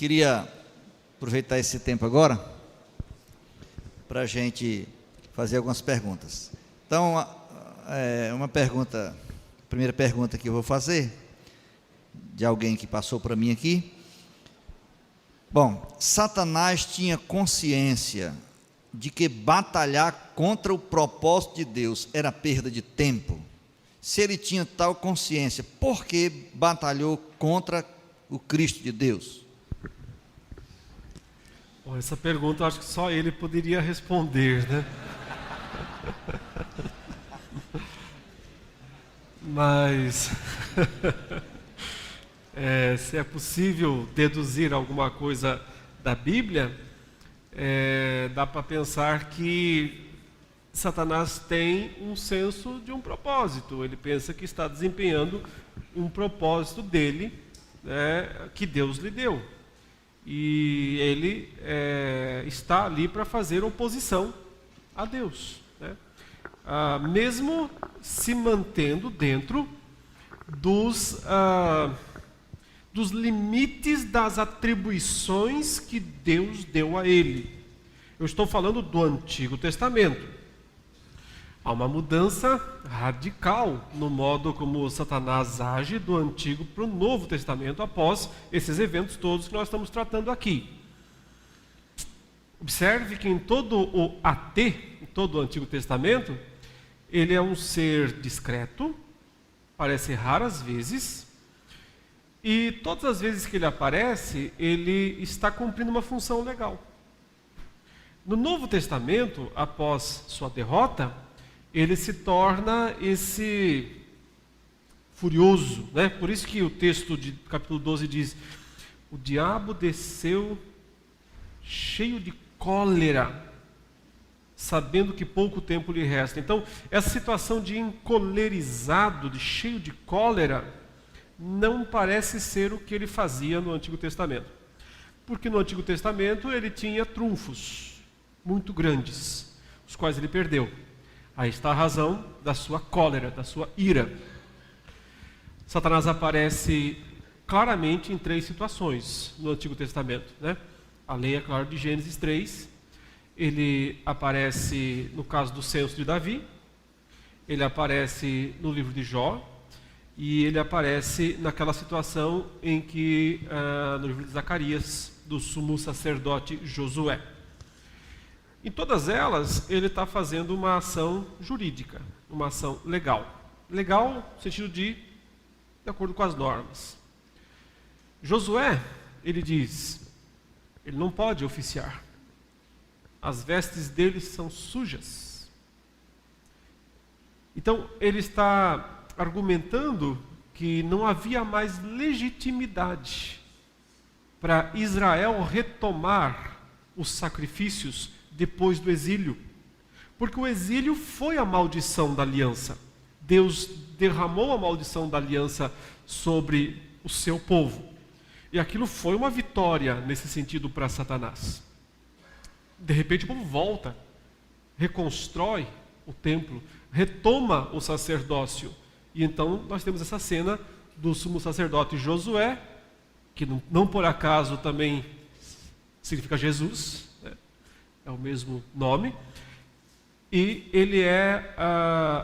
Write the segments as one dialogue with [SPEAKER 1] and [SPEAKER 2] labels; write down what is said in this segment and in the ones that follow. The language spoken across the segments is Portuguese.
[SPEAKER 1] Queria aproveitar esse tempo agora para a gente fazer algumas perguntas. Então, a primeira pergunta que eu vou fazer, de alguém que passou para mim aqui. Bom, Satanás tinha consciência de que batalhar contra o propósito de Deus era perda de tempo? Se ele tinha tal consciência, por que batalhou contra o Cristo de Deus?
[SPEAKER 2] Bom, essa pergunta eu acho que só ele poderia responder, né? Mas se é possível deduzir alguma coisa da Bíblia, dá para pensar que Satanás tem um senso de um propósito. Ele pensa que está desempenhando um propósito dele, né, que Deus lhe deu. E ele está ali para fazer oposição a Deus, né? Mesmo se mantendo dentro dos limites das atribuições que Deus deu a ele. Eu estou falando do Antigo Testamento. Há uma mudança radical no modo como Satanás age do Antigo para o Novo Testamento após esses eventos todos que nós estamos tratando aqui. Observe que em todo o AT, em todo o Antigo Testamento, ele é um ser discreto, aparece raras vezes, e todas as vezes que ele aparece, ele está cumprindo uma função legal. No Novo Testamento, após sua derrota, ele se torna esse furioso, né? Por isso que o texto de capítulo 12 diz: o diabo desceu cheio de cólera, sabendo que pouco tempo lhe resta. Então, essa situação de encolerizado, de cheio de cólera, não parece ser o que ele fazia no Antigo Testamento. Porque no Antigo Testamento ele tinha trunfos muito grandes, os quais ele perdeu. Aí está a razão da sua cólera, da sua ira. Satanás aparece claramente em 3 situações no Antigo Testamento, né? A lei é clara de Gênesis 3. Ele aparece no caso do censo de Davi. Ele aparece no livro de Jó. E ele aparece naquela situação em que, no livro de Zacarias, do sumo sacerdote Josué. Em todas elas, ele está fazendo uma ação jurídica, uma ação legal. Legal no sentido de acordo com as normas. Josué, ele diz, ele não pode oficiar. As vestes dele são sujas. Então, ele está argumentando que não havia mais legitimidade para Israel retomar os sacrifícios depois do exílio, porque o exílio foi a maldição da aliança. Deus derramou a maldição da aliança sobre o seu povo, e aquilo foi uma vitória nesse sentido para Satanás. De repente o povo volta, reconstrói o templo, retoma o sacerdócio, e então nós temos essa cena do sumo sacerdote Josué, que não por acaso também significa Jesus, é o mesmo nome, e ele é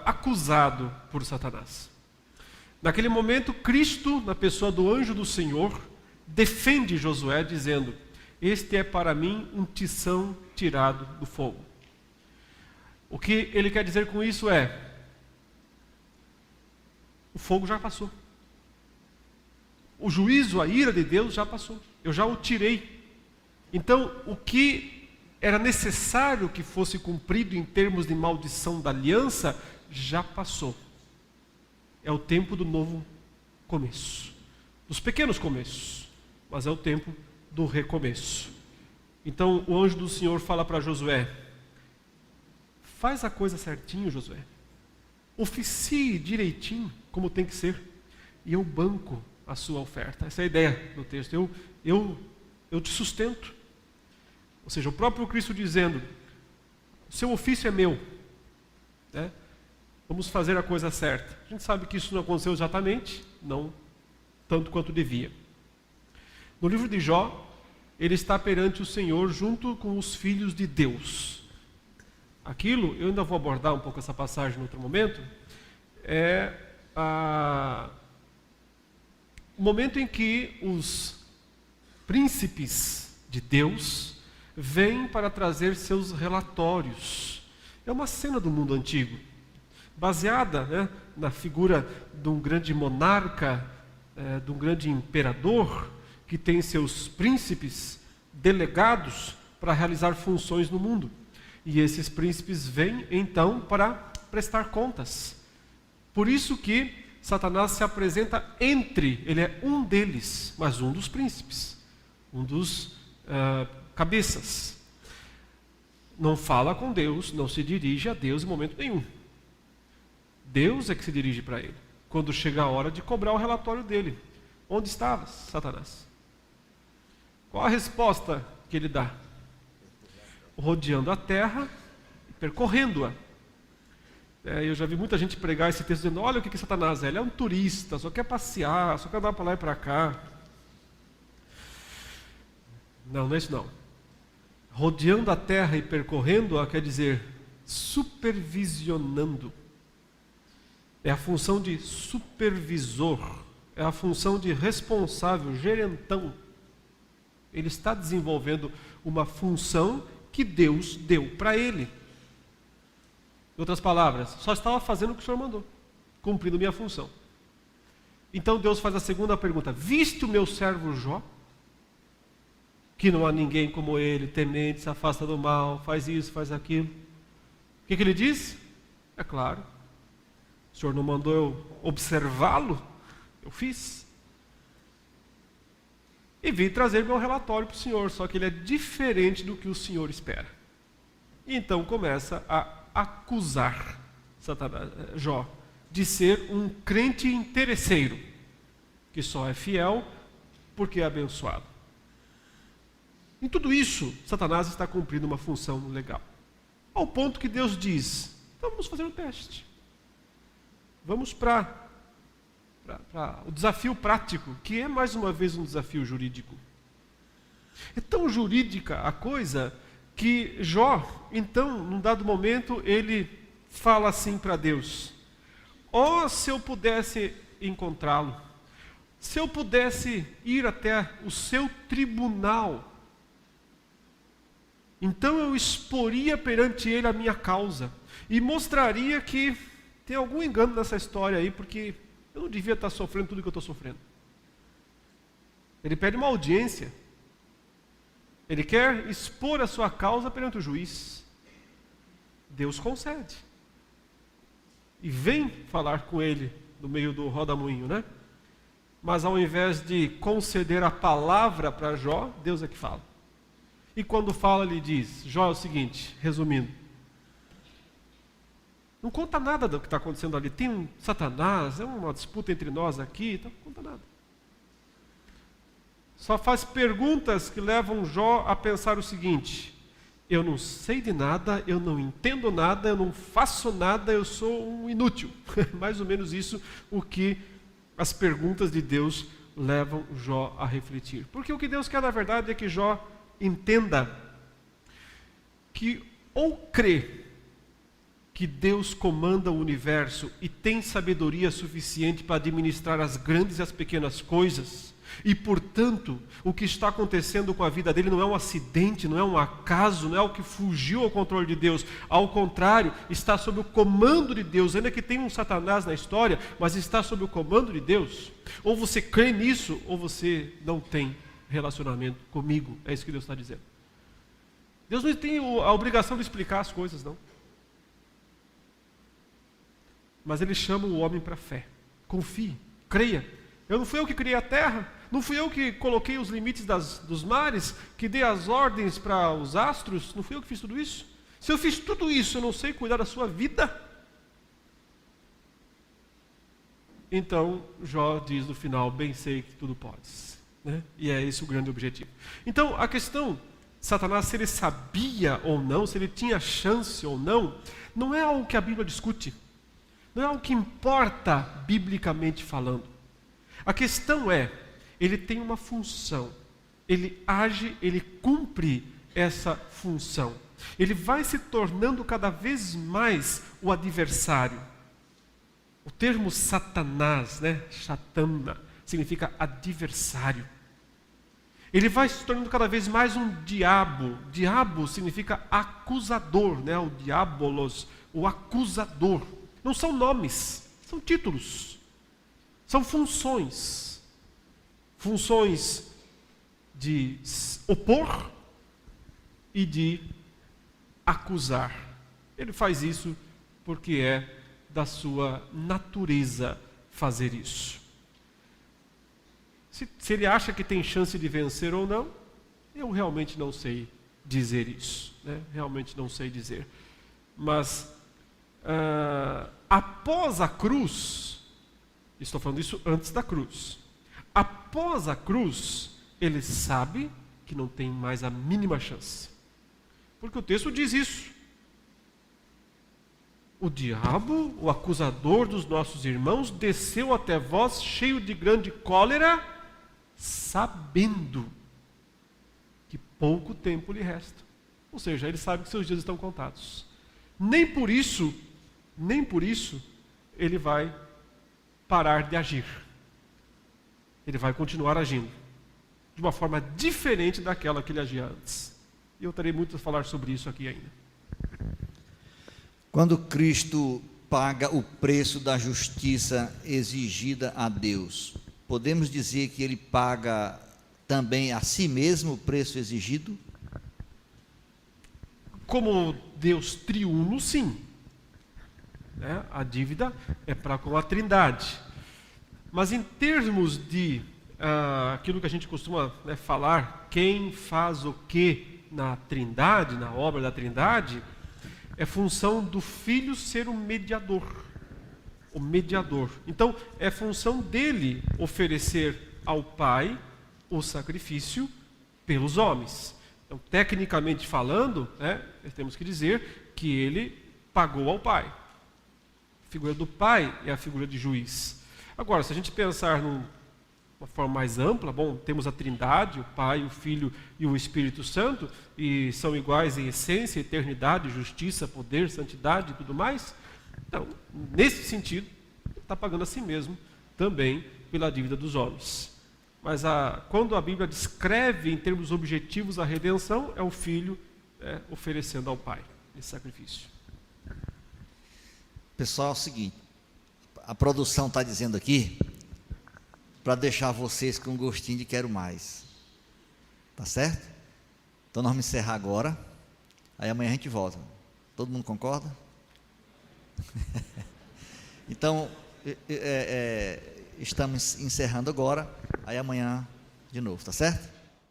[SPEAKER 2] acusado por Satanás. Naquele momento, Cristo, na pessoa do anjo do Senhor, defende Josué, dizendo: este é para mim um tição tirado do fogo. O que ele quer dizer com isso é: o fogo já passou. O juízo, a ira de Deus já passou. Eu já o tirei. Então, o que era necessário que fosse cumprido em termos de maldição da aliança, já passou. É o tempo do novo começo. Dos pequenos começos, mas é o tempo do recomeço. Então, o anjo do Senhor fala para Josué: faz a coisa certinho, Josué. Oficie direitinho, como tem que ser, e eu banco a sua oferta. Essa é a ideia do texto. Eu te sustento. Ou seja, o próprio Cristo dizendo: seu ofício é meu, né? Vamos fazer a coisa certa. A gente sabe que isso não aconteceu exatamente, não tanto quanto devia. No livro de Jó, ele está perante o Senhor junto com os filhos de Deus. Aquilo, eu ainda vou abordar um pouco essa passagem em outro momento, é o momento em que os príncipes de Deus vêm para trazer seus relatórios. É uma cena do mundo antigo, baseada, na figura de um grande monarca, de um grande imperador, que tem seus príncipes delegados para realizar funções no mundo. E esses príncipes vêm, então, para prestar contas. Por isso que Satanás se apresenta ele é um deles, mas um dos príncipes, um dos cabeças. Não fala com Deus, não se dirige a Deus em momento nenhum. Deus é que se dirige para ele, quando chega a hora de cobrar o relatório dele. Onde estavas, Satanás? Qual a resposta que ele dá? Rodeando a terra e percorrendo-a. Eu já vi muita gente pregar esse texto dizendo, olha o que Satanás é. Ele é um turista, só quer passear, só quer dar para lá e para cá. Não é isso não. Rodeando a terra e percorrendo-a quer dizer supervisionando. É a função de supervisor, é a função de responsável, gerentão. Ele está desenvolvendo uma função que Deus deu para ele. Em outras palavras, só estava fazendo o que o Senhor mandou, cumprindo minha função. Então Deus faz a segunda pergunta: viste o meu servo Jó? Que não há ninguém como ele, temente, se afasta do mal, faz isso, faz aquilo. O que ele diz? É claro, o Senhor não mandou eu observá-lo? Eu fiz. E vim trazer meu relatório para o Senhor, só que ele é diferente do que o Senhor espera. E então começa a acusar Jó de ser um crente interesseiro, que só é fiel porque é abençoado. Em tudo isso, Satanás está cumprindo uma função legal. Ao ponto que Deus diz, então vamos fazer um teste. Vamos para o desafio prático, que é mais uma vez um desafio jurídico. É tão jurídica a coisa que Jó, então, num dado momento, ele fala assim para Deus: oh, se eu pudesse encontrá-lo, se eu pudesse ir até o seu tribunal, então eu exporia perante ele a minha causa e mostraria que tem algum engano nessa história aí, porque eu não devia estar sofrendo tudo que eu estou sofrendo. Ele pede uma audiência. Ele quer expor a sua causa perante o juiz. Deus concede. E vem falar com ele no meio do rodamuinho, né? Mas ao invés de conceder a palavra para Jó, Deus é que fala. E quando fala, ele diz: Jó, é o seguinte, resumindo, não conta nada do que está acontecendo ali. Tem um Satanás, é uma disputa entre nós aqui, então não conta nada. Só faz perguntas que levam Jó a pensar o seguinte: eu não sei de nada, eu não entendo nada, eu não faço nada, eu sou um inútil. Mais ou menos isso o que as perguntas de Deus levam Jó a refletir. Porque o que Deus quer na verdade é que Jó entenda que ou crê que Deus comanda o universo e tem sabedoria suficiente para administrar as grandes e as pequenas coisas, e portanto o que está acontecendo com a vida dele não é um acidente, não é um acaso, não é algo que fugiu ao controle de Deus, ao contrário, está sob o comando de Deus, ainda que tenha um Satanás na história, mas está sob o comando de Deus. Ou você crê nisso, ou você não tem relacionamento comigo. É isso que Deus está dizendo. Deus não tem a obrigação de explicar as coisas, não. Mas Ele chama o homem para a fé. Confie, creia. Eu não fui eu que criei a terra, não fui eu que coloquei os limites dos mares, que dei as ordens para os astros, não fui eu que fiz tudo isso? Se eu fiz tudo isso, eu não sei cuidar da sua vida? Então, Jó diz no final: bem sei que tudo podes. Né? E é esse o grande objetivo. Então, a questão, Satanás, se ele sabia ou não, se ele tinha chance ou não é algo que a Bíblia discute. Não é algo que importa biblicamente falando. A questão é, ele tem uma função. ele age, ele cumpre essa função. Ele vai se tornando cada vez mais o adversário. O termo Satanás, Satana, significa adversário. Ele vai se tornando cada vez mais um diabo. Diabo significa acusador, o diabolos, o acusador. Não são nomes, são títulos. São funções. Funções de opor e de acusar. Ele faz isso porque é da sua natureza fazer isso. Se ele acha que tem chance de vencer ou não, eu realmente não sei dizer isso. Realmente não sei dizer. Mas, após a cruz, estou falando isso antes da cruz. Após a cruz, ele sabe que não tem mais a mínima chance. Porque o texto diz isso. O diabo, o acusador dos nossos irmãos, desceu até vós cheio de grande cólera, sabendo que pouco tempo lhe resta. Ou seja, ele sabe que seus dias estão contados. Nem por isso, ele vai parar de agir. Ele vai continuar agindo de uma forma diferente daquela que ele agia antes. E eu terei muito a falar sobre isso aqui ainda.
[SPEAKER 1] Quando Cristo paga o preço da justiça exigida a Deus, podemos dizer que ele paga também a si mesmo o preço exigido?
[SPEAKER 2] Como Deus triuno, sim. A dívida é para com a Trindade. Mas em termos de aquilo que a gente costuma falar, quem faz o que na Trindade, na obra da Trindade, é função do Filho ser o mediador. O mediador. Então, é função dele oferecer ao Pai o sacrifício pelos homens. Então, tecnicamente falando, temos que dizer que ele pagou ao Pai. A figura do Pai é a figura de juiz. Agora, se a gente pensar uma forma mais ampla, temos a Trindade, o Pai, o Filho e o Espírito Santo, e são iguais em essência, eternidade, justiça, poder, santidade e tudo mais. Então, nesse sentido, está pagando a si mesmo também pela dívida dos homens. Mas quando a Bíblia descreve em termos objetivos a redenção, é o Filho oferecendo ao Pai esse sacrifício.
[SPEAKER 1] Pessoal, é o seguinte, a produção está dizendo aqui para deixar vocês com um gostinho de quero mais. Tá certo? Então nós vamos encerrar agora. Aí amanhã a gente volta. Todo mundo concorda? Então, estamos encerrando agora. Aí amanhã de novo, tá certo?